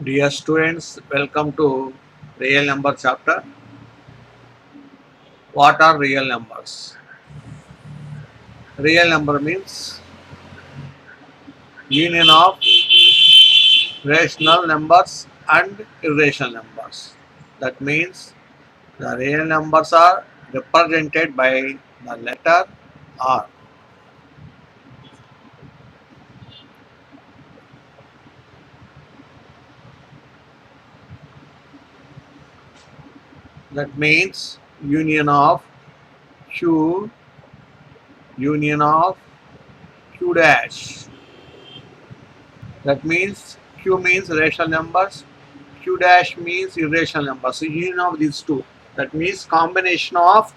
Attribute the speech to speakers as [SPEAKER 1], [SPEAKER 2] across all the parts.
[SPEAKER 1] Dear students, welcome to real number chapter. What are real numbers? Real number means union of rational numbers and irrational numbers. That means the real numbers are represented by the letter R. That means Q, union of Q dash. That means Q means rational numbers, Q dash means irrational numbers. So union of these two. That means combination of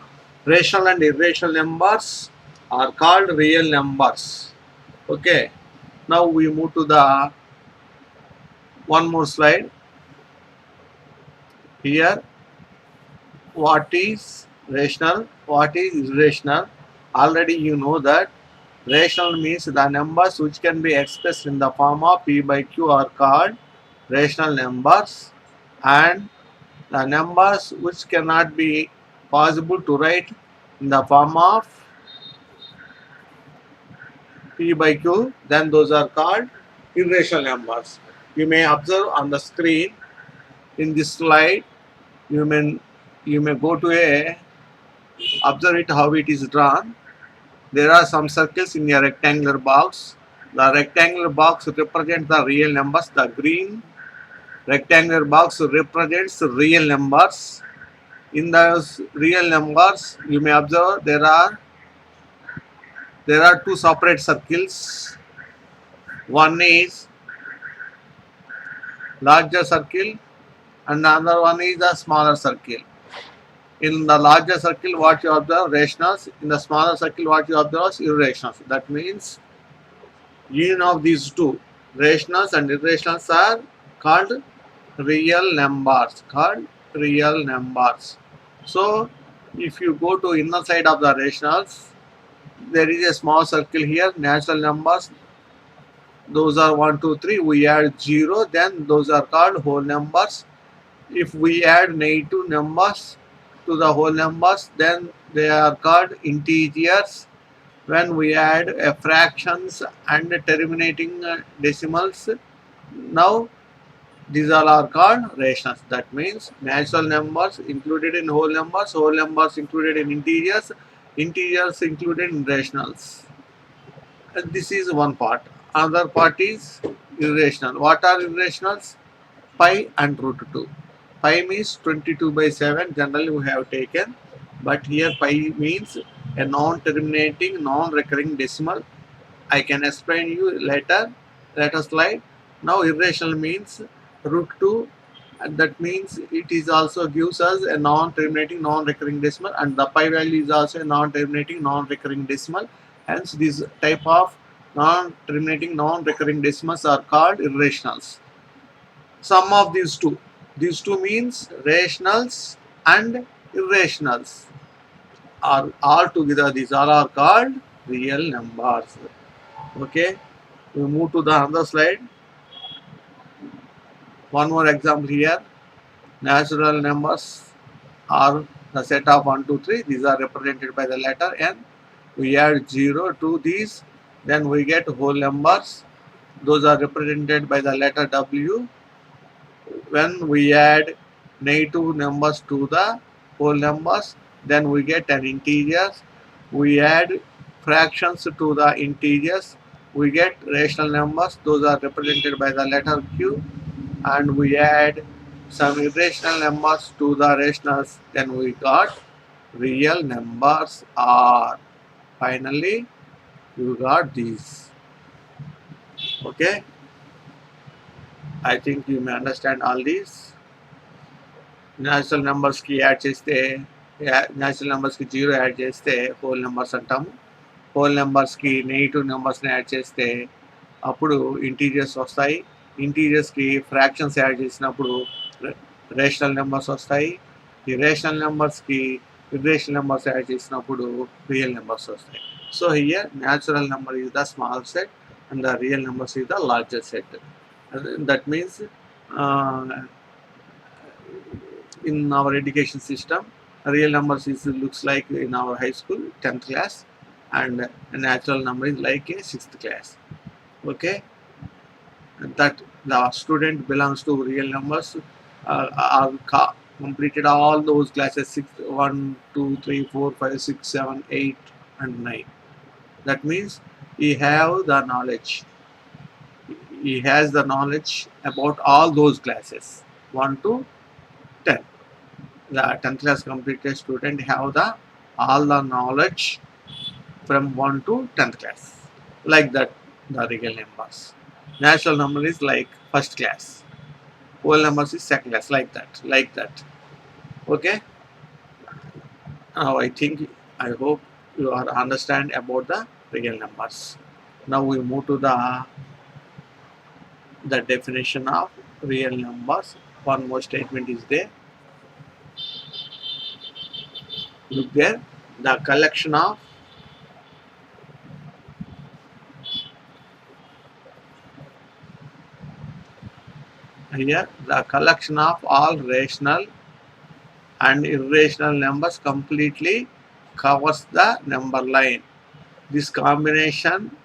[SPEAKER 1] rational and irrational numbers are called real numbers. Okay. Now we move to the one more slide. Here, what is rational? What is irrational? Already you know that rational means the numbers which can be expressed in the form of P by Q are called rational numbers, and the numbers which cannot be possible to write in the form of P by Q, then those are called irrational numbers. You may observe on the screen in this slide, you may go to a observe it how it is drawn. There are some circles in a rectangular box. The rectangular box represents the real numbers. The green rectangular box represents real numbers. In those real numbers, you may observe there are two separate circles. One is larger circle and another one is a smaller circle. In the larger circle, what you observe rationals. In the smaller circle, what you observe is irrationals. That means union of these two, rationals and irrationals, are called real numbers. So, if you go to inner side of the rationals, there is a small circle here, natural numbers. Those are 1, 2, 3. We add 0, then those are called whole numbers. If we add negative numbers to the whole numbers, then they are called integers. When we add fractions and terminating decimals, now these all are called rationals. That means natural numbers included in whole numbers included in integers, integers included in rationals. This is one part. Another part is irrational. What are irrationals? Pi and root 2. Pi means 22 by 7. Generally we have taken. But here pi means a non-terminating, non-recurring decimal. I can explain you later. Let us slide. Now irrational means root 2. And that means it is also gives us a non-terminating, non-recurring decimal. And the pi value is also a non-terminating, non-recurring decimal. Hence, this type of non-terminating, non-recurring decimals are called irrationals. Sum of these two means rationals and irrationals are all together. These all are called real numbers. Okay, we move to the other slide. One more example here. Natural numbers are the set of 1, 2, 3. These are represented by the letter N. We add 0 to these, then we get whole numbers. Those are represented by the letter W. When we add negative numbers to the whole numbers, then we get an integers. We add fractions to the integers, we get rational numbers. Those are represented by the letter Q. And we add some irrational numbers to the rationals, then we got real numbers R. Finally, you got these. Okay, I think you may understand all these. Natural numbers ki add cheste, natural numbers ki 0 add cheste whole numbers antamu. Whole numbers ki negative numbers ni add cheste appudu integers vastayi. Integers ki fractions add chesinappudu rational numbers vastayi. The rational numbers ki irrational numbers add chesinappudu real numbers vastayi. So here natural number is the small set and the real numbers is the larger set. That means uh, in our education system. Real numbers is looks like in our high school 10th class, and a natural number is like a 6th class. Okay, that the student belongs to real numbers completed all those classes 6, 1, 2, 3, 4, 5, 6, 7, 8, and 9. That means he have the knowledge. He has the knowledge about all those classes 1 to 10. The 10th class completed student have the all the knowledge from 1 to 10th class. Like that, the real numbers. Natural number is like first class. Whole numbers is second class. Like that. Like that. Okay. Now I hope you are understand about the real numbers. Now we move to the definition of real numbers. One more statement is there. Look there. The collection of here the collection of all rational and irrational numbers completely covers the number line. This combination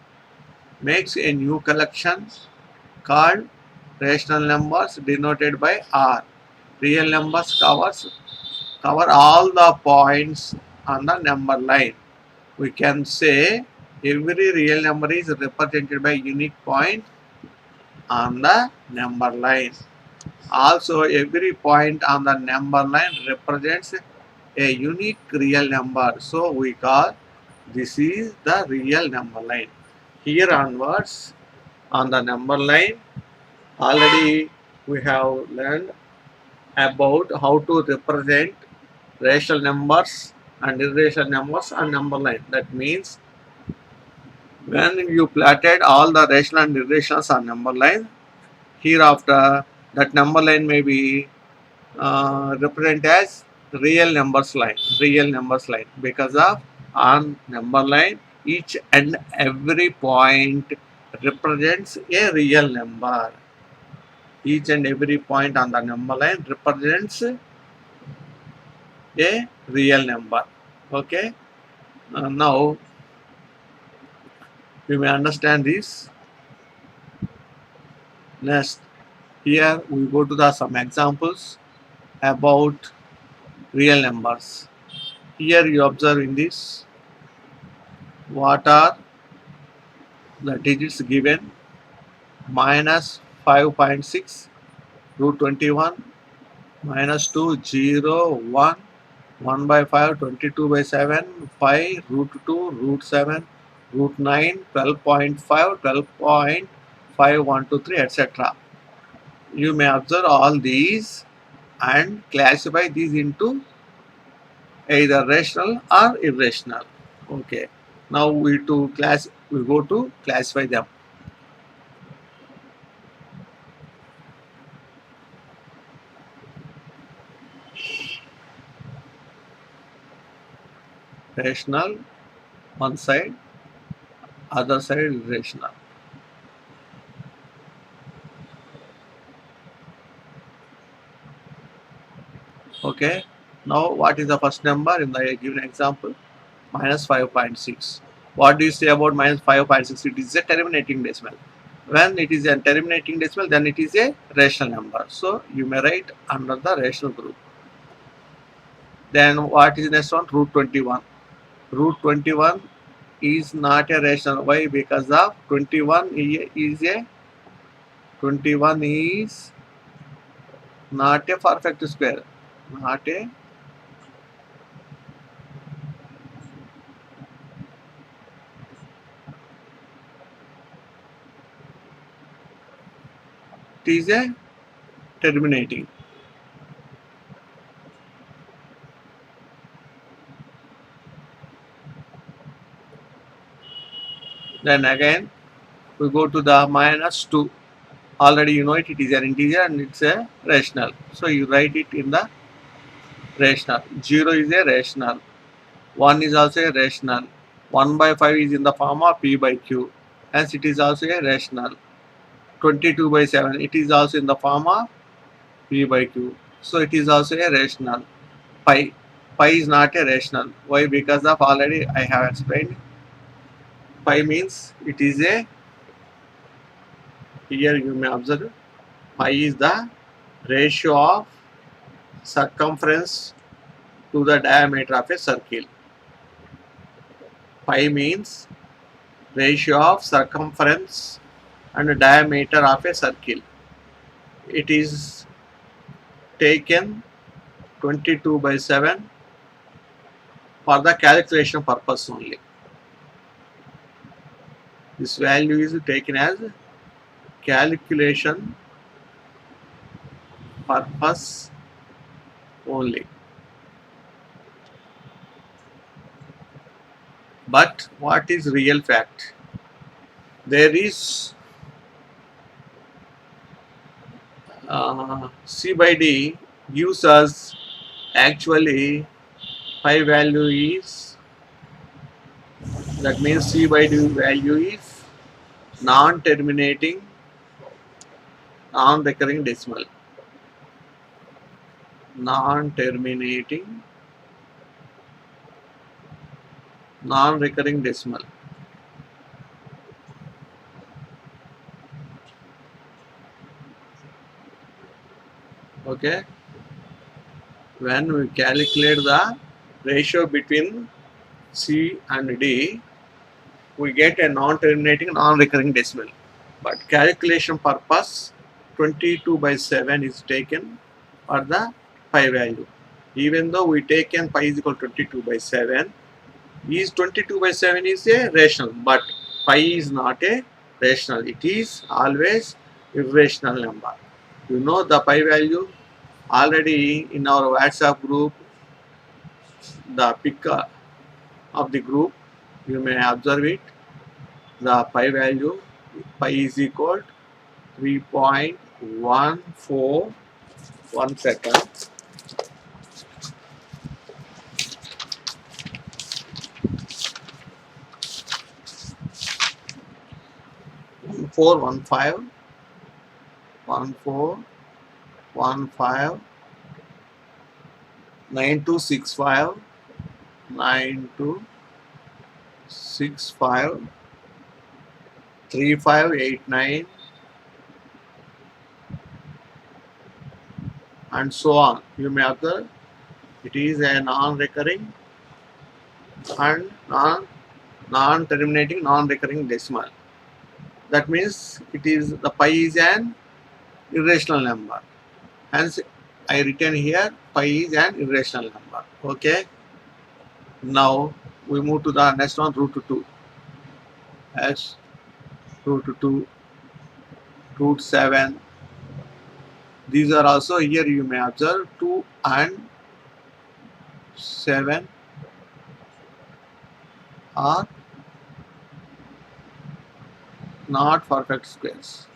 [SPEAKER 1] makes a new collection called rational numbers denoted by R. Real numbers cover all the points on the number line. We can say every real number is represented by unique point on the number line. Also, every point on the number line represents a unique real number. So, we call this is the real number line. Here onwards, on the number line, already we have learned about how to represent rational numbers and irrational numbers on number line. That means when you plotted all the rational and irrationals on number line, hereafter that number line may be represent as real numbers line because of on number line each and every point represents a real number. Each and every point on the number line represents a real number. Okay, now you may understand this. Next, here we go to the some examples about real numbers. Here you observe in this what are the digits given: minus 5.6, root 21, minus 2, 0, 1, 1 by 5, 22 by 7, 5, root 2, root 7, root 9, 12.5, 12.5, 1, 2, 3, etc. You may observe all these and classify these into either rational or irrational. Okay. Now we go to classify them. Rational one side, other side irrational. Okay. Now what is the first number in the given example? Minus 5.6. What do you say about minus 5.6? It is a terminating decimal. When it is a terminating decimal, then it is a rational number. So you may write under the rational group. Then what is the next one? Root 21. Root 21 is not a rational. Why? Because of 21 is not a perfect square. Not a it is a terminating. Then again we go to the minus 2. Already you know it is an integer and it's a rational. So you write it in the rational. 0 is a rational. 1 is also a rational. 1 by 5 is in the form of P by Q. Hence it is also a rational. 22 by 7, it is also in the form of P by Q. So it is also a rational. Pi. Pi is not a rational. Why? Because of already I have explained. Pi means it is a, here you may observe, pi is the ratio of circumference to the diameter of a circle. Pi means ratio of circumference and diameter of a circle. It is taken 22/7 for the calculation purpose only. This value is taken as calculation purpose only. But what is real fact? There is C by D gives us actually pi value is, that means C by D value is non-terminating, non-recurring decimal. Non-terminating, non-recurring decimal. Okay. When we calculate the ratio between C and D, we get a non-terminating, non-recurring decimal. But calculation purpose, 22/7 is taken for the pi value. Even though we taken pi is equal to 22/7, is 22/7 is a rational, but pi is not a rational. It is always irrational number. You know the pi value already in our WhatsApp group, the pic of the group, you may observe it. The pi value, pi is equal to 3.14, 1 second. 1415, 1415, 9265, 9265, 3589, and so on. You may observe it is a non-recurring and non-terminating, non-recurring decimal. That means it is, the pi is an irrational number. Hence, I written here pi is an irrational number. Okay. Now we move to the next one, root 2. As root 2, root 7. These are also, here you may observe 2 and 7 are not perfect squares.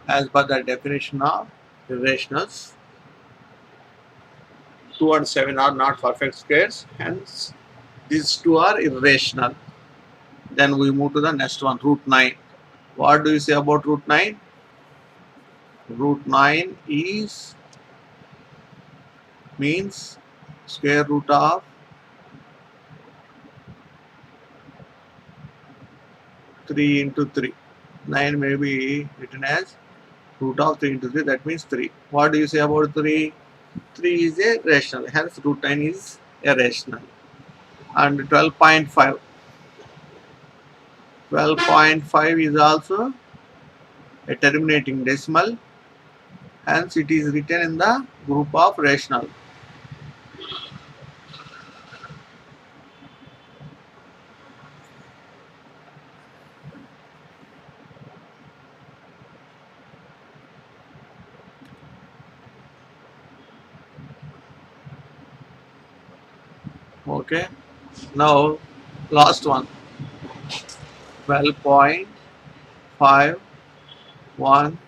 [SPEAKER 1] As per the definition of irrationals, 2 and 7 are not perfect squares, hence these two are irrational. Then we move to the next one, root 9. What do you say about root 9? Root 9 is, means square root of 3 into 3. 9 may be written as root of 3 into 3, that means 3. What do you say about 3? 3 is a rational, hence root 9 is a rational. And 12.5. 12.5 is also a terminating decimal, hence it is written in the group of rational. Okay. Now last one, 12.5, 1,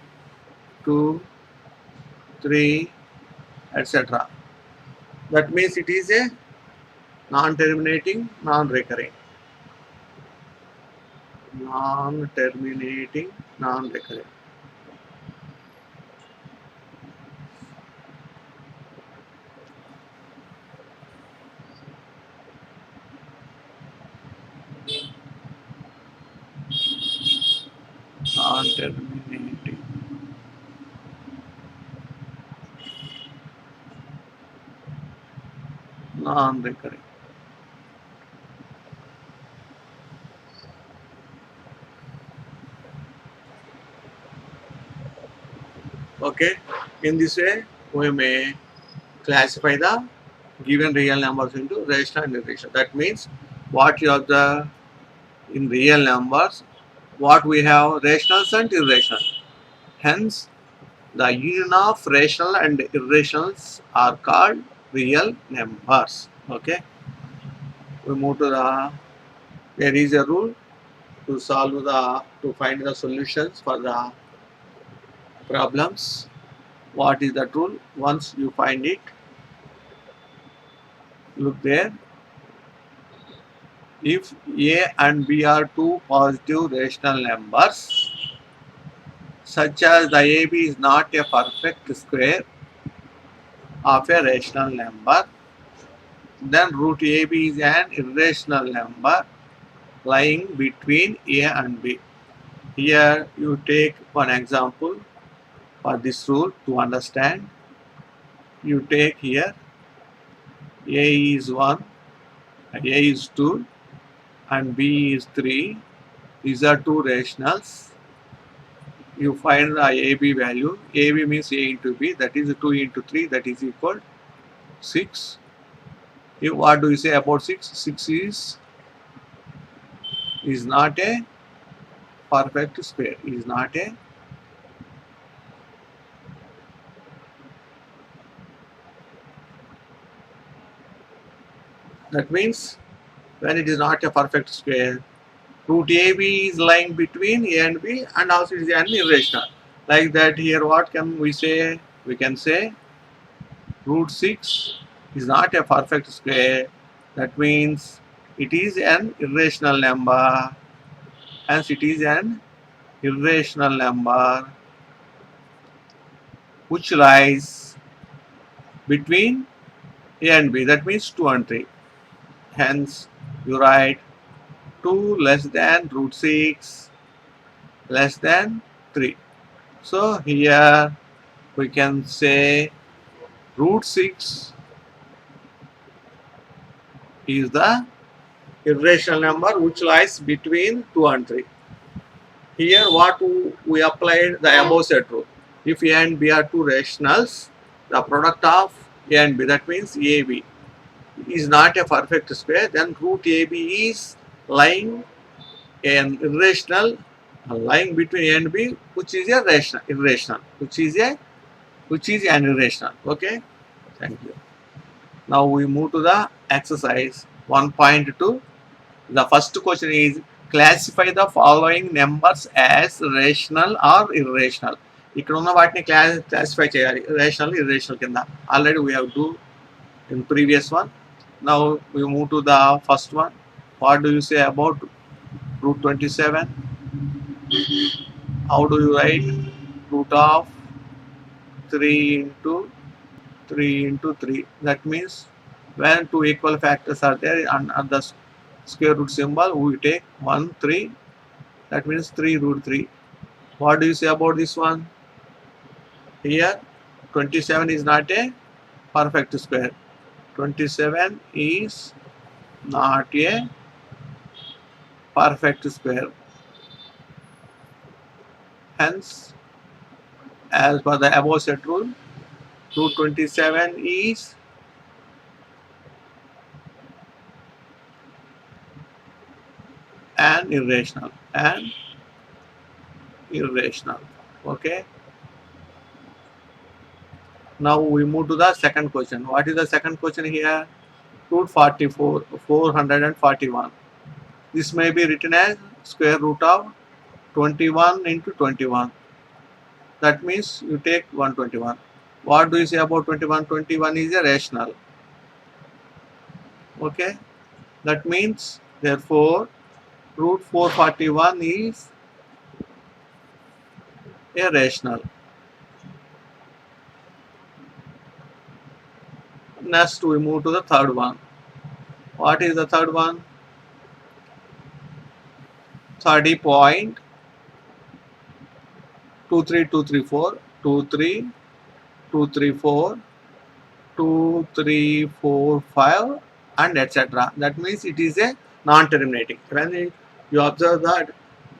[SPEAKER 1] 2, 3, etc. That means it is a non-terminating, non-recurring. Non-terminating, non-recurring. Non-terminating. Non-recurring. Okay. In this way, we may classify the given real numbers into rational and irrational. That means what you observe in real numbers, what we have rationals and irrational. Hence, the union of rational and irrationals are called real numbers. Okay. We move to the. There is a rule to find the solutions for the problems. What is that rule? Once you find it, look there. If A and B are two positive rational numbers, such as the AB is not a perfect square of a rational number, then root AB is an irrational number lying between A and B. Here you take one example for this rule to understand. You take here A is 1, A is 2 and B is 3. These are two rationals. You find the AB value. AB means A into B, that is 2 into 3, that is equal 6. What do you say about 6? 6 is not a perfect square. Is not a that means when it is not a perfect square, root AB is lying between A and B, and also it is an irrational. Like that, here what can we say? We can say root 6 is not a perfect square. That means it is an irrational number. Hence it is an irrational number which lies between A and B. That means 2 and 3. Hence you write 2 less than root 6 less than 3. So here we can say root 6 is the irrational number which lies between 2 and 3. Here what we applied the above set rule. If A and B are two rationals, the product of A and B, that means AB, is not a perfect square, then root AB is lying an irrational lying between A and B, which is a rational irrational, which is an irrational. Okay, thank you. Now we move to the exercise 1.2. The first question is classify the following numbers as rational or irrational. ఇక్కడ ఉన్న వాటిని classify చేయాలి rational irrational కింద. Already we have do in previous one. Now we move to the first one. What do you say about root 27? How do you write root of 3 into 3? That means when two equal factors are there and the square root symbol, we take 1, 3. That means 3 root 3. What do you say about this one? Here 27 is not a perfect square. 27 is not a perfect square. Hence, as per the above set rule, root 27 is an irrational. Okay. Now we move to the second question. What is the second question here? Root 441. This may be written as square root of 21 into 21. That means you take 121. What do you say about 21? 21 is a rational. Okay. That means therefore root 441 is a rational. Next we move to the third one. What is the third one? 30.23234, 23234, 2345 and etc. That means it is a non-terminating. When you observe that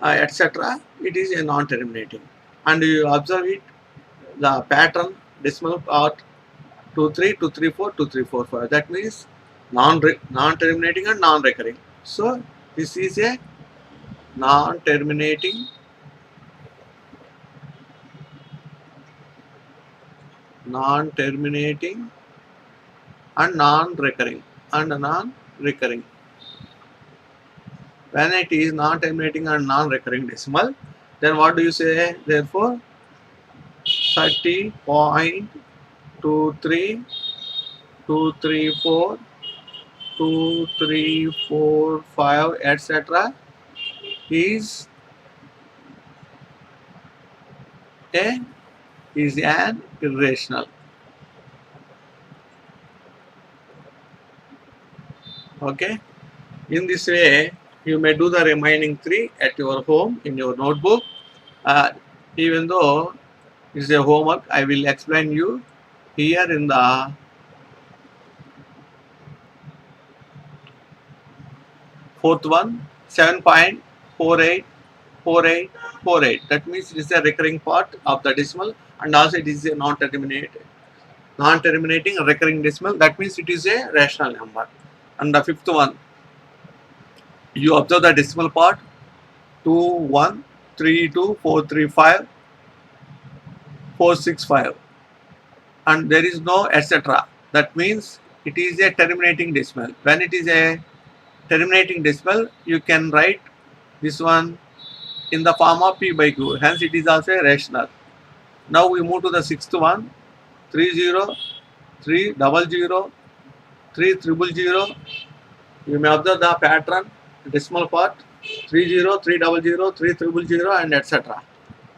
[SPEAKER 1] etc., it is a non-terminating. And you observe it, the pattern decimal part 23, 234, 2345. That means non-terminating and non-recurring. So this is a non-terminating, and non-recurring. When it is non-terminating and non-recurring decimal, then what do you say? Therefore, 30.23, 234, 2345, etc. is an irrational. Okay. In this way, you may do the remaining 3 at your home in your notebook. Even though it's a homework, I will explain you here in the fourth one, 7.484848. That means it is a recurring part of the decimal, and also it is a non-terminating recurring decimal. That means it is a rational number. And the fifth one, you observe the decimal part 2132435 and there is no etc. That means it is a terminating decimal. When it is a terminating decimal, you can write this one in the form of p by q. Hence, it is also a rational. Now we move to the sixth one, 30, 300, 3000. You may observe the pattern, decimal part 30, 300, 3000, and etc.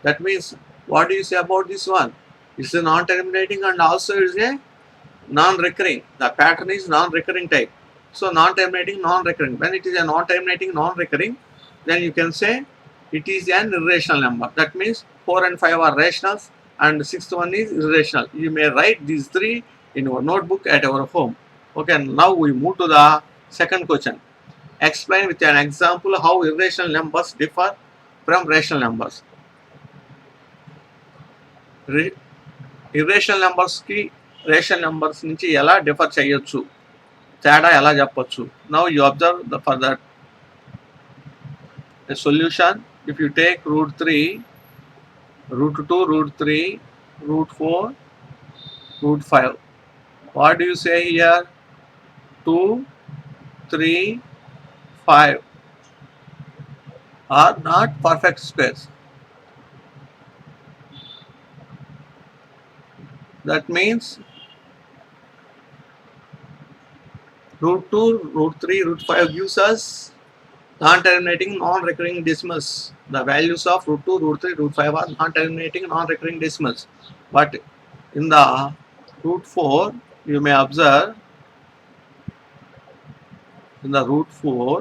[SPEAKER 1] That means, what do you say about this one? It's a non-terminating and also is a non-recurring. The pattern is non-recurring type. So non-terminating, non-recurring. When it is a non-terminating, non-recurring, then you can say it is an irrational number. That means 4 and 5 are rationals and the sixth one is irrational. You may write these 3 in your notebook at your home. Okay, now we move to the second question. Explain with an example how irrational numbers differ from rational numbers. Irrational నెంబర్స్కి rational numbers నుంచి ఎలా differ చేయొచ్చు, తేడా ఎలా చెప్పొచ్చు. Now you observe for that solution. If you take √3, √2, √3, √4, √5, what do you say here? 2, 3, 5 are not perfect squares. That means √2, √3, √5 gives us non-terminating, non-recurring decimals. The values of √2, √3, √5 are non-terminating, non-recurring decimals. But in the √4, you may observe in the √4,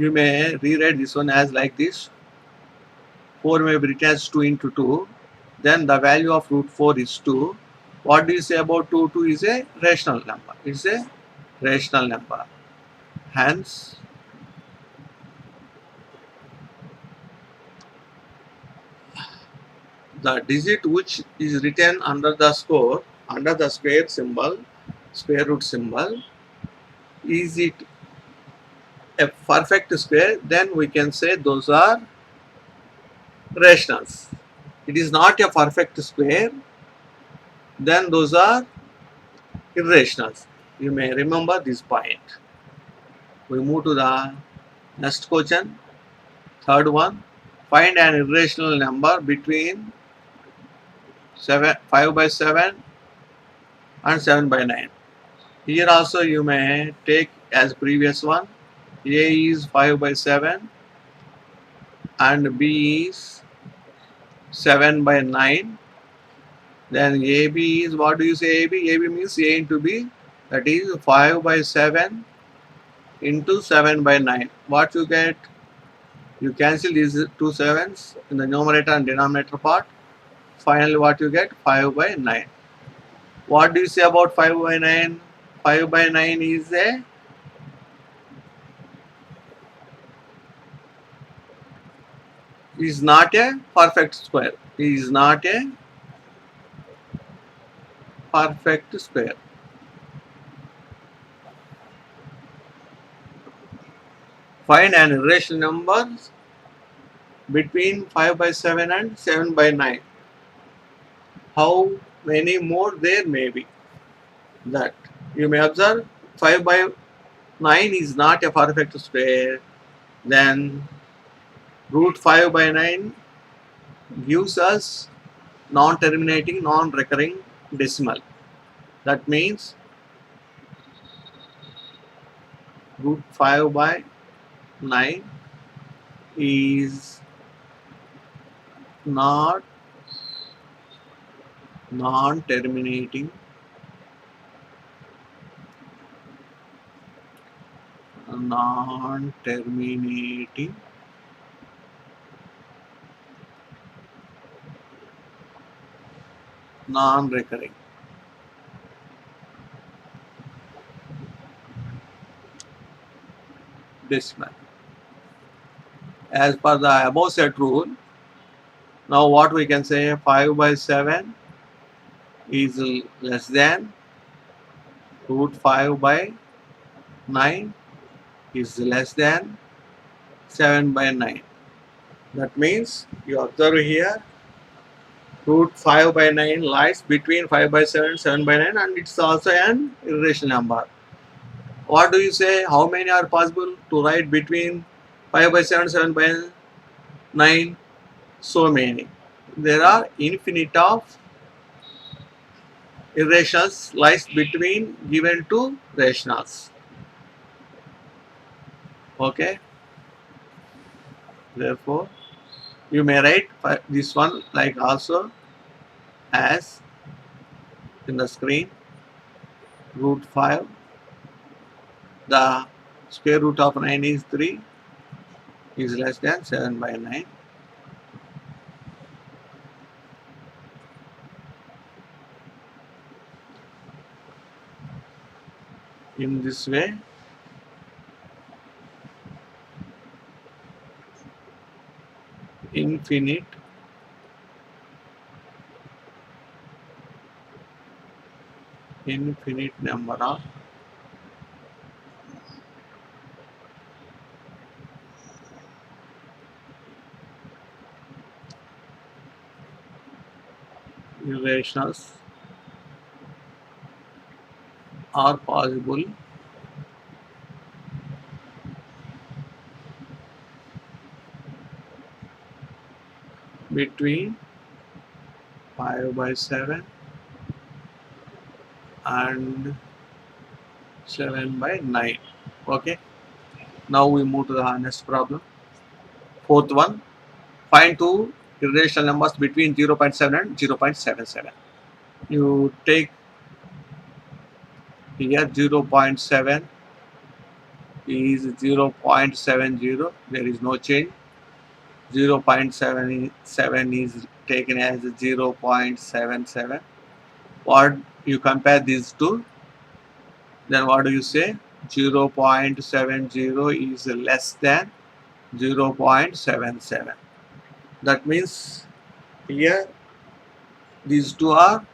[SPEAKER 1] you may rewrite this one as like this. 4 may be written as 2 into 2. Then the value of √4 is 2. What do you say about 2? 2 is a rational number. It's a rational number. Hence, the digit which is written under the square symbol, square root symbol, is it a perfect square? Then we can say those are rationals. It is not a perfect square, then those are irrationals. You may remember this point. We move to the next question. Third one, find an irrational number between 5/7 and 7/9. Here also you may take as previous one A is 5 by 7 and B is 7 by 9. Then AB is, what do you say AB? AB means A into B, that is 5 by 7 into 7 by 9. What you get? You cancel these two sevens in the numerator and denominator part. Finally, what you get? 5 by 9. What do you say about 5 by 9? 5 by 9 is not a perfect square. Is not a perfect square. Find an irrational number between 5 by 7 and 7 by 9. How many more there may be? That you may observe 5 by 9 is not a perfect square. Then root 5 by 9 gives us non-terminating, non-recurring decimal. That means root 5 by 9 is not non-terminating, non-recurring. Decimal. As per the above set rule, now what we can say, 5 by 7 is less than root 5 by 9 is less than 7 by 9. That means you observe here root 5 by 9 lies between 5 by 7 and 7 by 9, and it's also an irrational number. What do you say? How many are possible to write between 5 by 7 and 7 by 9? So many. There are infinite of irrationals lies between given two rationals. Okay. Therefore, you may write this one like also as in the screen, root 5. The square root of 9 is 3 is less than 7 by 9. In this way, infinite number of irrationals are possible between 5 by 7 and 7 by 9. Okay. Now we move to the next problem. Fourth one. Find two irrational numbers between 0.7 and 0.77. You take here 0.7 is 0.70. There is no change. 0.77 is taken as 0.77. What you compare these two, then what do you say? 0.70 is less than 0.77. That means here these two are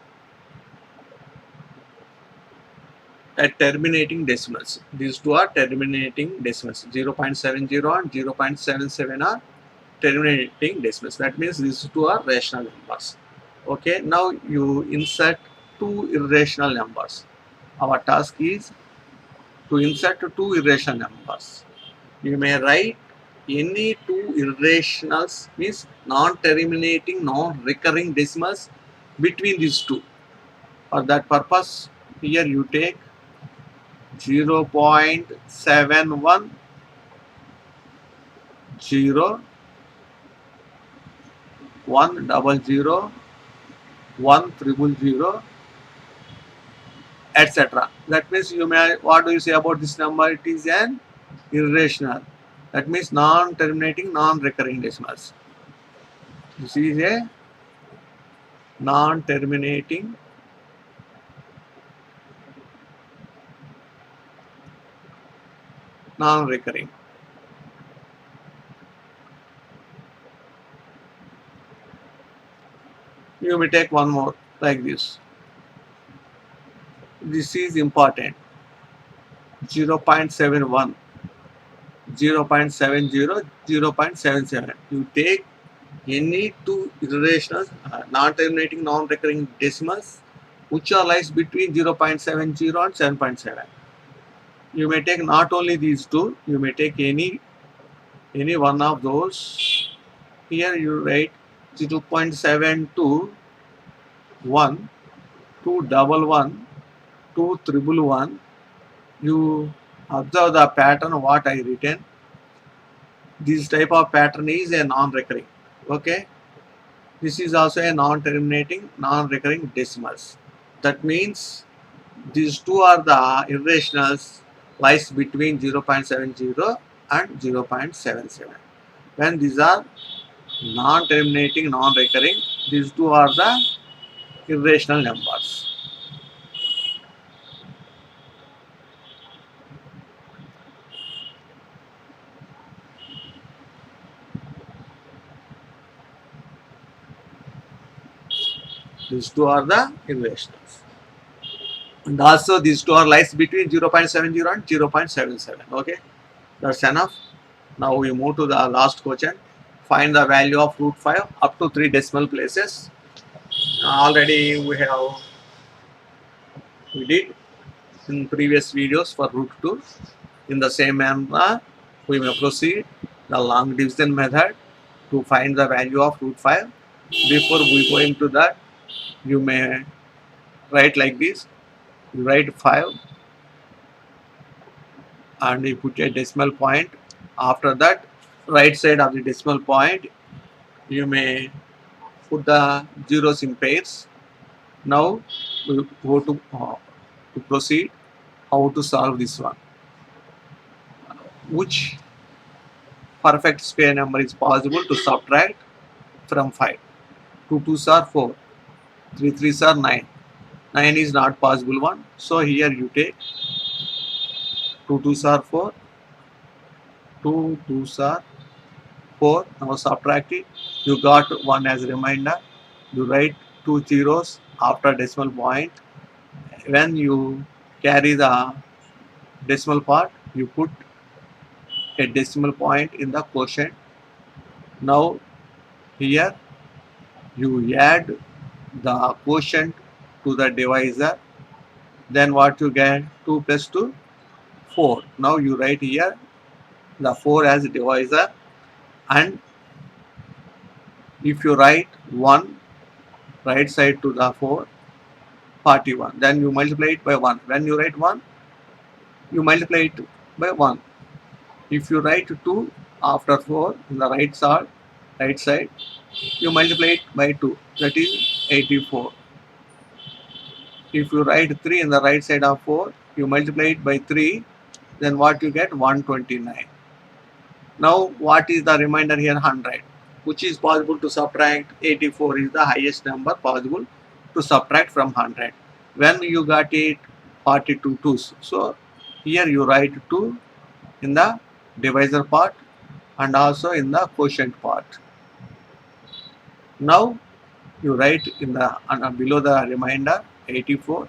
[SPEAKER 1] at terminating decimals. These two are terminating decimals. 0.70 and 0.77 are terminating decimals. That means these two are rational numbers. Okay, now you insert two irrational numbers. Our task is to insert two irrational numbers. You may write any two irrationals, means non-terminating, non-recurring decimals between these two. For that purpose, here you take 0.71 0 1 double 0 1 triple 0, etc. That means you may, what do you say about this number? It is an irrational. That means non-terminating, non-recurring decimals. This is a non-terminating, non-recurring. You may take one more like this. This is important. 0.71, 0.70, 0.77. You take any two irrational, non-terminating, non-recurring decimals which are lies between 0.70 and 7.7. You may take not only these two, you may take any one of those. Here you write 0.721, 211, 211. You observe the pattern what I written. This type of pattern is a non-recurring. Okay. This is also a non-terminating, non-recurring decimals. That means these two are the irrationals lies between 0.70 and 0.77. When these are non-terminating, non-recurring, these two are the irrational numbers. These two are the irrationals. And also these two are lies between 0.70 and 0.77. Okay, that's enough. Now we move to the last question. Find the value of root 5 up to 3 decimal places. Already we did in previous videos for root 2. In the same manner, we may proceed the long division method to find the value of root 5. Before we go into that, you may write like this. You write 5 and you put a decimal point. After that, right side of the decimal point, you may put the zeros in pairs. Now we go to proceed how to solve this one. Which perfect square number is possible to subtract from 5? 2 2s are 4, 3 3s are 9. 9 is not possible one. So here you take 2 2s are 4, 2 2s are 4. Now subtract it. You got 1 as a remainder. You write 2 zeros after decimal point. When you carry the decimal part, you put a decimal point in the quotient. Now here you add the quotient to the divisor. Then what you get? 2 plus 2, 4. Now you write here the 4 as a divisor, and if you write 1 right side to the 4, 41, then you multiply it by 1. When you write 1, you multiply it by 1. If you write 2 after 4 in the right side, you multiply it by 2, that is 84. If you write 3 in the right side of 4, you multiply it by 3, then what you get? 129. Now what is the remainder here? 100. Which is possible to subtract? 84 is the highest number possible to subtract from 100. When you got it? 42 twos. So here you write 2 in the divisor part and also in the quotient part. Now you write in the below the remainder 84,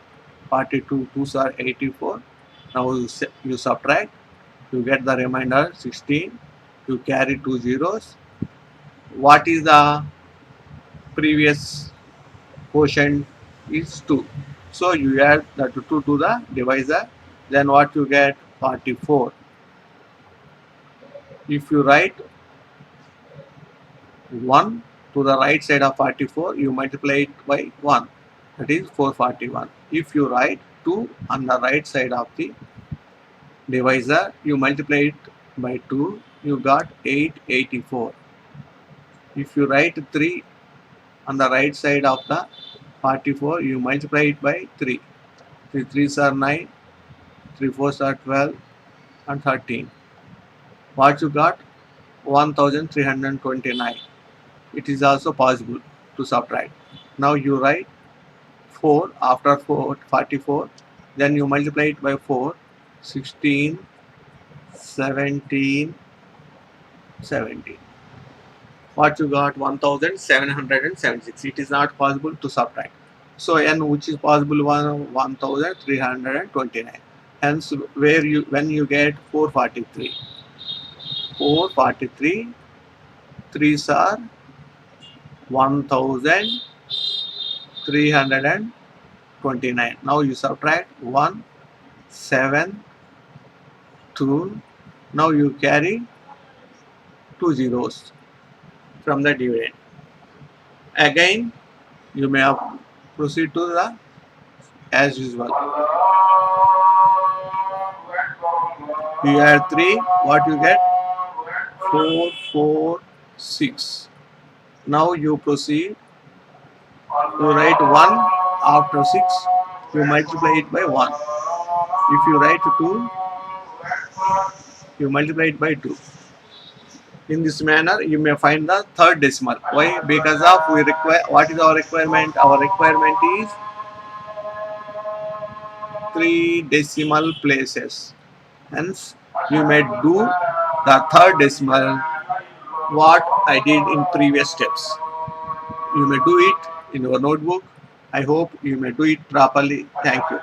[SPEAKER 1] 42 twos are 84. Now you subtract, you get the remainder 16. You carry 2 zeros. What is the previous quotient? Is 2. So you add the 2 to the divisor. Then what you get? 44. If you write 1 to the right side of 44, you multiply it by 1. That is 441. If you write 2 on the right side of the divisor, you multiply it by 2. you got 884. If you write 3 on the right side of the 44, you multiply it by 3. 3 3s are 9, 3 4s are 12, and 13. What you got? 1329. It is also possible to subtract. Now you write 4 after 4, 44. Then you multiply it by 4, 16, 17, 17. What you got? 1776. It is not possible to subtract. So n which is possible 1329. Hence where you when you get 443. 443 3s are 1329. Now you subtract 1, 7, 2. Now you carry 2 zeros from the dividend. Again, you may proceed to the as usual. You add 3, what you get? 4, 4, 6. Now you proceed. You write 1 after 6, you multiply it by 1. If you write 2, you multiply it by 2. In this manner, you may find the third decimal. Why? Because of we require. What is our requirement? Our requirement is 3 decimal places. Hence, you may do the third decimal. What I did in previous steps. You may do it in your notebook. I hope you may do it properly. Thank you.